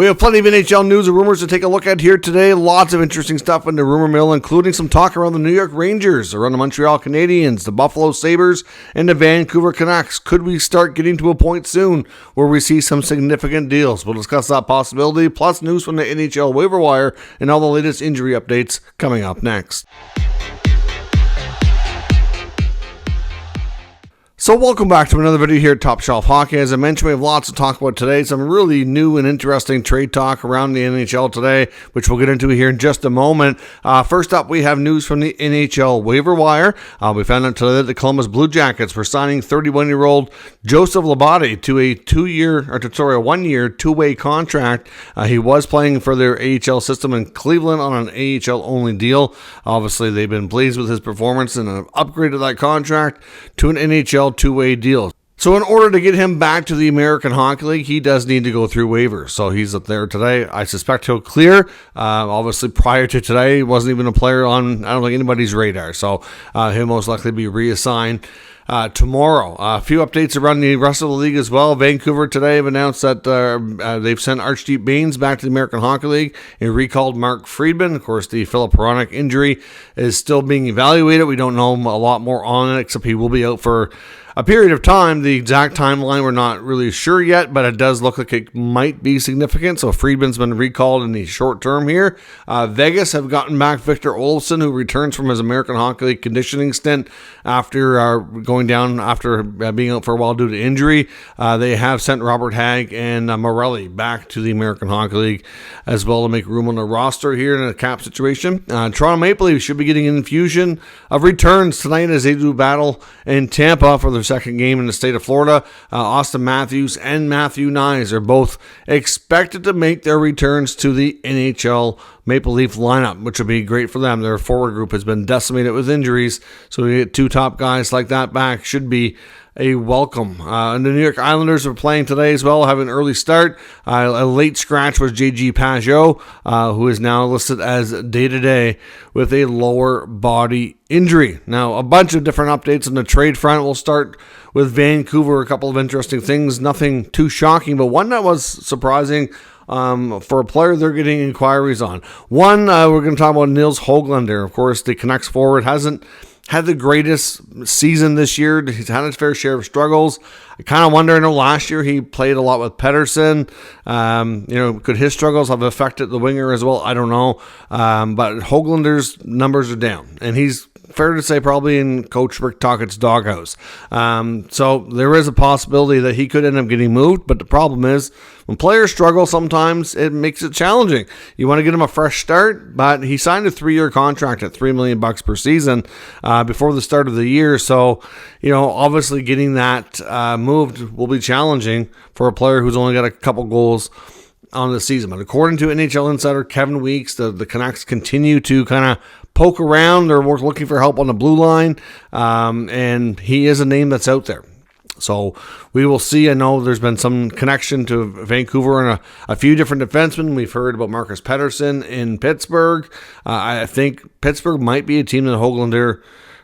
We have plenty of NHL news and rumors to take a look at here today. Lots of interesting stuff in the rumor mill, including some talk around the New York Rangers, around the Montreal Canadiens, the Buffalo Sabres, and the Vancouver Canucks. Could we start getting to a point soon where we see some significant deals? We'll discuss that possibility, plus news from the NHL waiver wire and all the latest injury updates coming up next. So welcome back to another video here at Top Shelf Hockey. As I mentioned, we have lots to talk about today. Some really new and interesting trade talk around the NHL today, which we'll get into here in just a moment. First up, we have news from the NHL waiver wire. We found out today that the Columbus Blue Jackets were signing 31-year-old Joseph Labate to a 1-year, two-way contract. He was playing for their AHL system in Cleveland on an AHL-only deal. Obviously, they've been pleased with his performance and have upgraded that contract to an NHL two-way deal. So in order to get him back to the American Hockey League, he does need to go through waivers. So he's up there today. I suspect he'll clear. Obviously, prior to today, he wasn't even a player on, I don't think, anybody's radar. So he'll most likely be reassigned tomorrow. A few updates around the rest of the league as well. Vancouver today have announced that they've sent Archdeep Bains back to the American Hockey League and recalled Mark Friedman. Of course, the Philip Hronek injury is still being evaluated. We don't know a lot more on it, except he will be out for a period of time. The exact timeline we're not really sure yet, but it does look like it might be significant. So Friedman's been recalled in the short term here. Vegas have gotten back Victor Olofsson, who returns from his American Hockey League conditioning stint after going down after being out for a while due to injury. They have sent Robert Hagg and Muriel back to the American Hockey League as well to make room on the roster here in a cap situation. Toronto Maple Leafs should be getting an infusion of returns tonight as they do battle in Tampa for their second game in the state of Florida. Austin Matthews and Matthew Nyes are both expected to make their returns to the NHL Maple Leaf lineup, which would be great for them. Their forward group has been decimated with injuries, so to get two top guys like that back should be a welcome. And the New York Islanders are playing today as well, having an early start. A late scratch was J.G. Pageau, who is now listed as day-to-day with a lower body injury. Now, a bunch of different updates on the trade front. We'll start with Vancouver. A couple of interesting things. Nothing too shocking, but one that was surprising for a player they're getting inquiries on. One, we're going to talk about Nils Höglander. Of course, the Canucks forward hasn't had the greatest season this year. He's had his fair share of struggles. I kind of wonder, last year he played a lot with Pettersson. Could his struggles have affected the winger as well? I don't know. But Höglander's numbers are down, and he's fair to say probably in Coach Rick Tocchet's doghouse. So there is a possibility that he could end up getting moved, but the problem is when players struggle, sometimes it makes it challenging. You want to get him a fresh start, but he signed a 3-year contract at $3 million per season before the start of the year. So, obviously getting that moved will be challenging for a player who's only got a couple goals on the season. But according to NHL insider Kevin Weeks, the Canucks continue to kind of poke around. They're looking for help on the blue line, and he is a name that's out there. So we will see. I know there's been some connection to Vancouver and a few different defensemen. We've heard about Marcus Pettersson in Pittsburgh. I think Pittsburgh might be a team that Höglander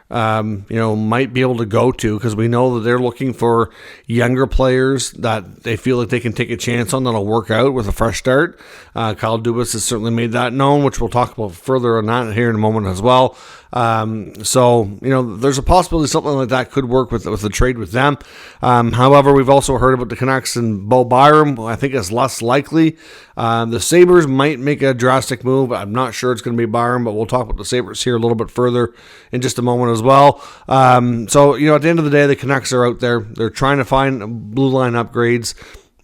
might be able to go to, because we know that they're looking for younger players that they feel like they can take a chance on that'll work out with a fresh start. Kyle Dubas has certainly made that known, which we'll talk about further on that here in a moment as well. There's a possibility something like that could work with the trade with them. However, we've also heard about the Canucks and Bo Byram, who I think is less likely. The Sabres might make a drastic move. I'm not sure it's going to be Byram, but we'll talk about the Sabres here a little bit further in just a moment as well. At the end of the day, the Canucks are out there. They're trying to find blue line upgrades.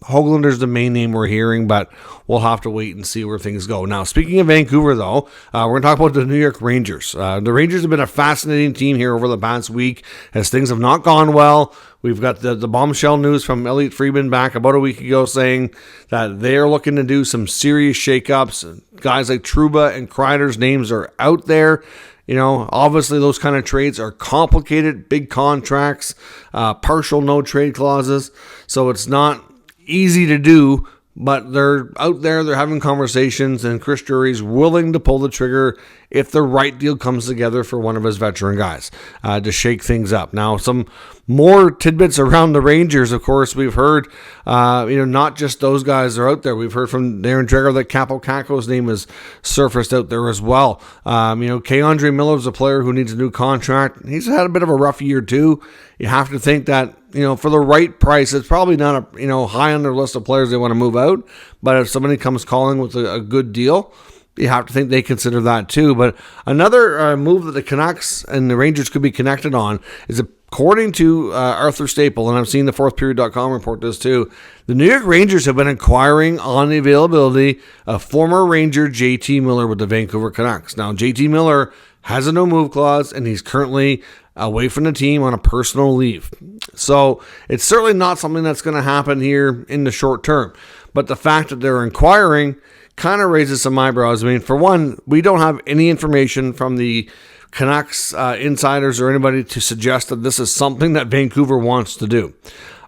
Höglander's the main name we're hearing, but we'll have to wait and see where things go. Now, speaking of Vancouver, though, we're going to talk about the New York Rangers. The Rangers have been a fascinating team here over the past week as things have not gone well. We've got the bombshell news from Elliotte Friedman back about a week ago saying that they're looking to do some serious shakeups. Guys like Trouba and Kreider's names are out there. Obviously those kind of trades are complicated, big contracts, partial no trade clauses. So it's not easy to do, but they're out there, they're having conversations, and Chris Drury's willing to pull the trigger if the right deal comes together for one of his veteran guys to shake things up. Now, some more tidbits around the Rangers, of course, we've heard, not just those guys are out there. We've heard from Darren Dreger that Capo Caco's name has surfaced out there as well. K-Andre Miller is a player who needs a new contract. He's had a bit of a rough year too. You have to think that, for the right price, it's probably not high on their list of players they want to move out. But if somebody comes calling with a good deal, you have to think they consider that too. But another move that the Canucks and the Rangers could be connected on is, according to Arthur Staple, and I've seen the fourthperiod.com report this too, the New York Rangers have been inquiring on the availability of former Ranger JT Miller with the Vancouver Canucks. Now, JT Miller has a no-move clause, and he's currently away from the team on a personal leave. So it's certainly not something that's going to happen here in the short term. But the fact that they're inquiring kind of raises some eyebrows. I mean, for one, we don't have any information from the Canucks insiders or anybody to suggest that this is something that Vancouver wants to do.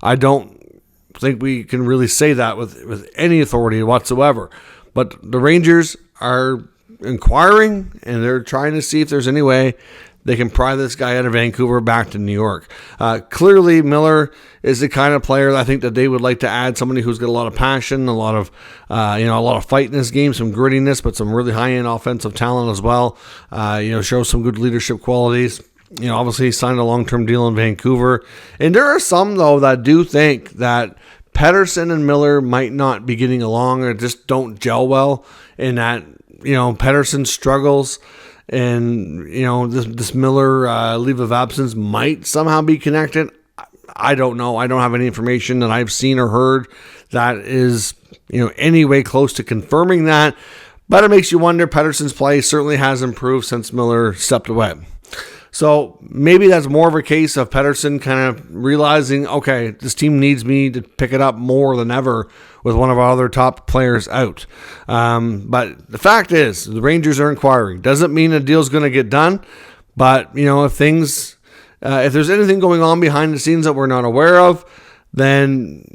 I don't think we can really say that with any authority whatsoever. But the Rangers are inquiring, and they're trying to see if there's any way they can pry this guy out of Vancouver back to New York. Clearly, Miller is the kind of player that I think that they would like to add, somebody who's got a lot of passion, a lot of fight in his game, some grittiness, but some really high-end offensive talent as well. Shows some good leadership qualities. Obviously he signed a long-term deal in Vancouver. And there are some, though, that do think that Pettersson and Miller might not be getting along or just don't gel well, and that, Pettersson struggles. And, this Miller leave of absence might somehow be connected. I don't know. I don't have any information that I've seen or heard that is, any way close to confirming that. But it makes you wonder. Pettersson's play certainly has improved since Miller stepped away. So maybe that's more of a case of Pettersson kind of realizing, okay, this team needs me to pick it up more than ever with one of our other top players out. But the fact is, the Rangers are inquiring. Doesn't mean a deal's going to get done, but if there's anything going on behind the scenes that we're not aware of, then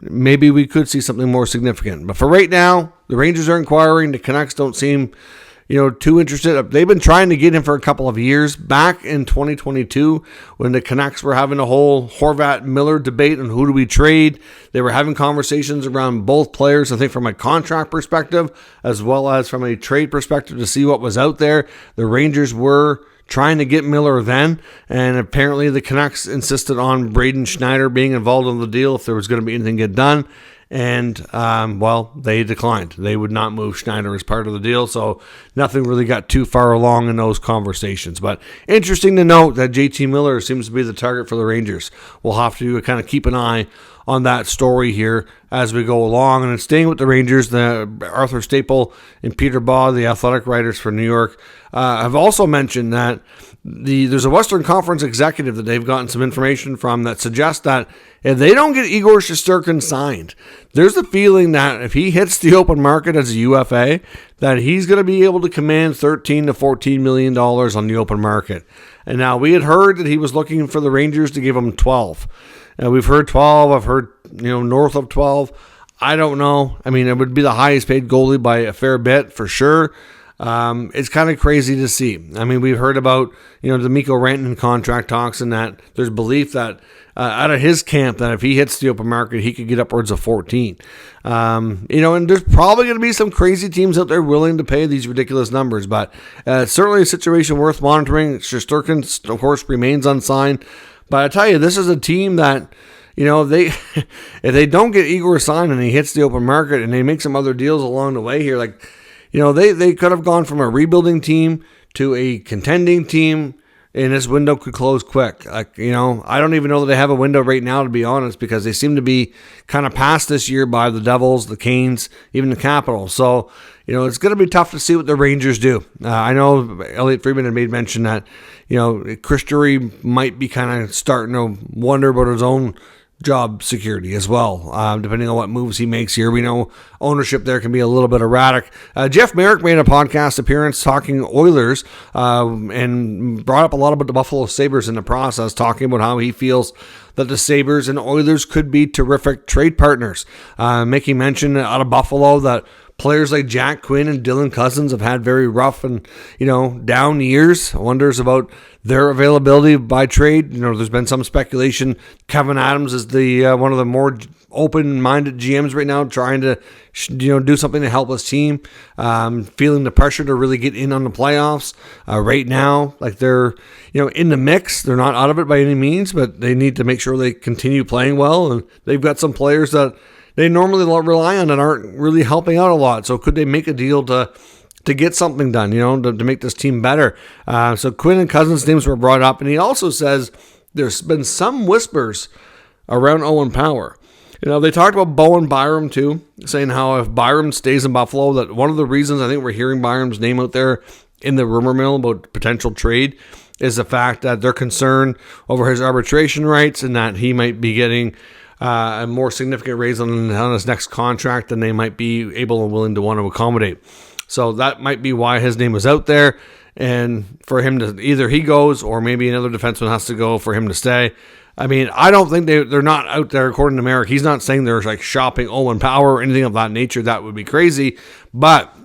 maybe we could see something more significant. But for right now, the Rangers are inquiring. The Canucks don't seem too interested. They've been trying to get him for a couple of years. Back in 2022, when the Canucks were having a whole Horvat-Miller debate on who do we trade, they were having conversations around both players, I think from a contract perspective, as well as from a trade perspective to see what was out there. The Rangers were trying to get Miller then, and apparently the Canucks insisted on Braden Schneider being involved in the deal if there was going to be anything get done. And, they declined. They would not move Schneider as part of the deal, so nothing really got too far along in those conversations. But interesting to note that JT Miller seems to be the target for the Rangers. We'll have to kind of keep an eye on that story here as we go along. And staying with the Rangers, the Arthur Staple and Peter Baugh, the athletic writers for New York, have also mentioned that there's a Western Conference executive that they've gotten some information from that suggests that if they don't get Igor Shesterkin signed, there's a feeling that if he hits the open market as a UFA, that he's going to be able to command $13 to $14 million on the open market. And now we had heard that he was looking for the Rangers to give him 12. And we've heard 12. I've heard, north of 12. I don't know. I mean, it would be the highest paid goalie by a fair bit for sure. It's kind of crazy to see. I mean, we've heard about, the Mikko Rantanen contract talks, and that there's belief that out of his camp that if he hits the open market, he could get upwards of 14. And there's probably going to be some crazy teams out there willing to pay these ridiculous numbers, but it's certainly a situation worth monitoring. Shesterkin, of course, remains unsigned, but I tell you, this is a team that, they if they don't get Igor signed and he hits the open market and they make some other deals along the way here, like, they could have gone from a rebuilding team to a contending team, and this window could close quick. Like, I don't even know that they have a window right now, to be honest, because they seem to be kind of passed this year by the Devils, the Canes, even the Capitals. So, it's going to be tough to see what the Rangers do. I know Elliot Friedman had made mention that, Chris Drury might be kind of starting to wonder about his own job security as well, depending on what moves he makes here. We know ownership there can be a little bit erratic. Jeff Merrick made a podcast appearance talking Oilers and brought up a lot about the Buffalo Sabres in the process, talking about how he feels that the Sabres and Oilers could be terrific trade partners. Making mention out of Buffalo that players like Jack Quinn and Dylan Cousins have had very rough and, down years. Wonders about their availability by trade. There's been some speculation Kevin Adams is the one of the more open-minded GMs right now, trying to do something to help his team, feeling the pressure to really get in on the playoffs. Right now, like they're in the mix. They're not out of it by any means, but they need to make sure they continue playing well, and they've got some players that they normally rely on that aren't really helping out a lot. So could they make a deal to get something done, to make this team better? So Quinn and Cousins' names were brought up, and he also says there's been some whispers around Owen Power. They talked about Bowen Byram too, saying how if Byram stays in Buffalo, that one of the reasons I think we're hearing Byram's name out there in the rumor mill about potential trade is the fact that they're concerned over his arbitration rights and that he might be getting a more significant raise on his next contract than they might be able and willing to want to accommodate. So that might be why his name was out there, and for him to either he goes or maybe another defenseman has to go for him to stay. I mean, I don't think they're not out there, according to Merrick. He's not saying they're like shopping Owen Power or anything of that nature. That would be crazy. But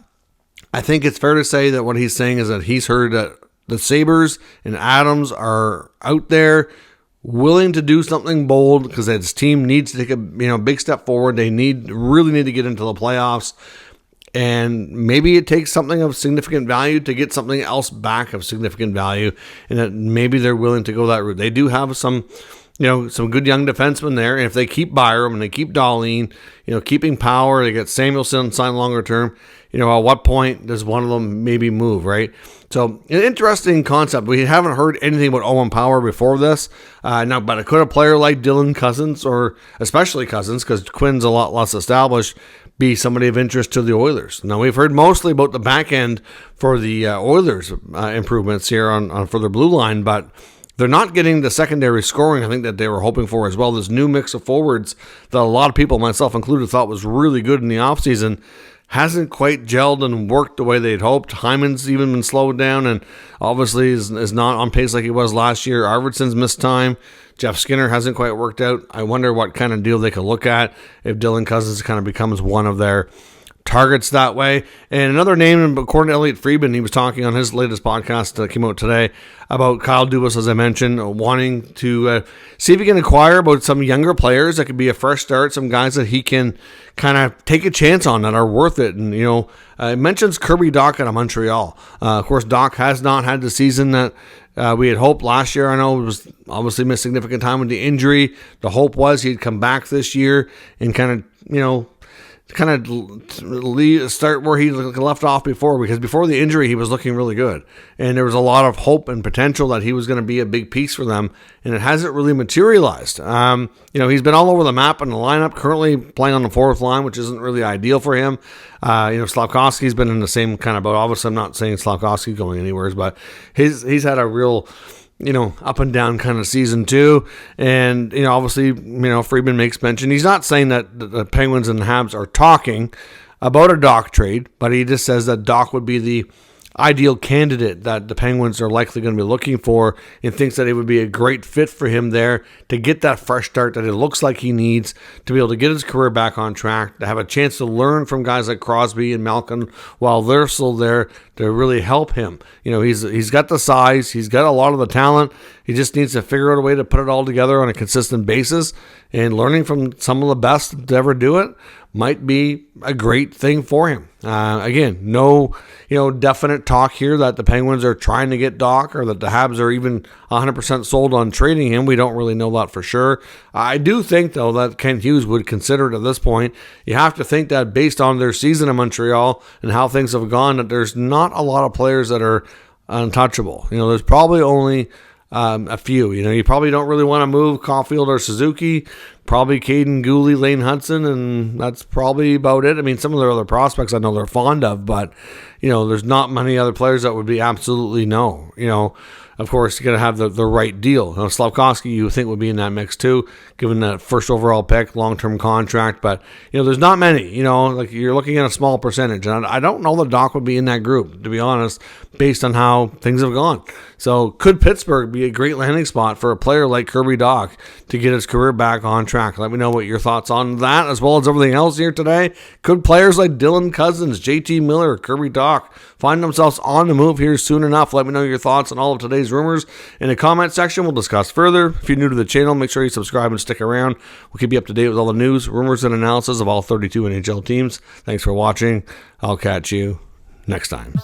I think it's fair to say that what he's saying is that he's heard that the Sabres and Adams are out there willing to do something bold because his team needs to take a big step forward. They really need to get into the playoffs. And maybe it takes something of significant value to get something else back of significant value, and that maybe they're willing to go that route. They do have some good young defensemen there, and if they keep Byram and they keep Dahlin, keeping Power, they get Samuelson signed longer term, at what point does one of them maybe move, right? So, an interesting concept. We haven't heard anything about Owen Power before this. Now, but could a player like Dylan Cousins, or especially Cousins, because Quinn's a lot less established, be somebody of interest to the Oilers? Now, we've heard mostly about the back end for the Oilers improvements here on for their blue line, but they're not getting the secondary scoring I think that they were hoping for as well. This new mix of forwards that a lot of people, myself included, thought was really good in the offseason hasn't quite gelled and worked the way they'd hoped. Hyman's even been slowed down and obviously is not on pace like he was last year. Arvidsson's missed time. Jeff Skinner hasn't quite worked out. I wonder what kind of deal they could look at if Dylan Cousins kind of becomes one of their targets that way. And another name, according to Elliot Friedman, he was talking on his latest podcast that came out today about Kyle Dubas, as I mentioned, wanting to see if he can acquire about some younger players that could be a fresh start, some guys that he can kind of take a chance on that are worth it. And, it mentions Kirby Dach out of Montreal. Of course, Dach has not had the season that we had hoped last year. I know it was obviously missed significant time with the injury. The hope was he'd come back this year and kind of start where he left off before, because before the injury he was looking really good and there was a lot of hope and potential that he was going to be a big piece for them, and it hasn't really materialized. He's been all over the map in the lineup, currently playing on the fourth line, which isn't really ideal for him. Slafkovsky's been in the same kind of boat. Obviously I'm not saying Slafkovsky's going anywhere, but he's had a real up and down kind of season too. And, obviously, Friedman makes mention. He's not saying that the Penguins and the Habs are talking about a Dach trade, but he just says that Dach would be the ideal candidate that the Penguins are likely going to be looking for, and thinks that it would be a great fit for him there to get that fresh start that it looks like he needs to be able to get his career back on track, to have a chance to learn from guys like Crosby and Malkin while they're still there to really help him. He's got the size, he's got a lot of the talent. He just needs to figure out a way to put it all together on a consistent basis, and learning from some of the best to ever do it might be a great thing for him. Again, no definite talk here that the Penguins are trying to get Dach or that the Habs are even 100% sold on trading him. We don't really know that for sure. I do think, though, that Kent Hughes would consider it at this point. You have to think that based on their season in Montreal and how things have gone, that there's not a lot of players that are untouchable. There's probably only a few. You probably don't really want to move Caulfield or Suzuki, probably Caden Gooley, Lane Hudson, and that's probably about it. I mean, some of their other prospects I know they're fond of, but, there's not many other players that would be absolutely no. of course, you got to have the right deal. Now, Slafkovsky, you think would be in that mix too, given that first overall pick, long-term contract. But, there's not many, like you're looking at a small percentage. And I don't know that Dach would be in that group, to be honest, based on how things have gone. So could Pittsburgh be a great landing spot for a player like Kirby Dach to get his career back on track? Let me know what your thoughts on that, as well as everything else here today. Could players like Dylan Cousins, JT Miller, Kirby Dach find themselves on the move here soon enough? Let me know your thoughts on all of today's rumors in the comment section. We'll discuss further. If you're new to the channel, make sure you subscribe and stick around. We'll keep you up to date with all the news, rumors, and analysis of all 32 NHL teams. Thanks for watching. I'll catch you next time.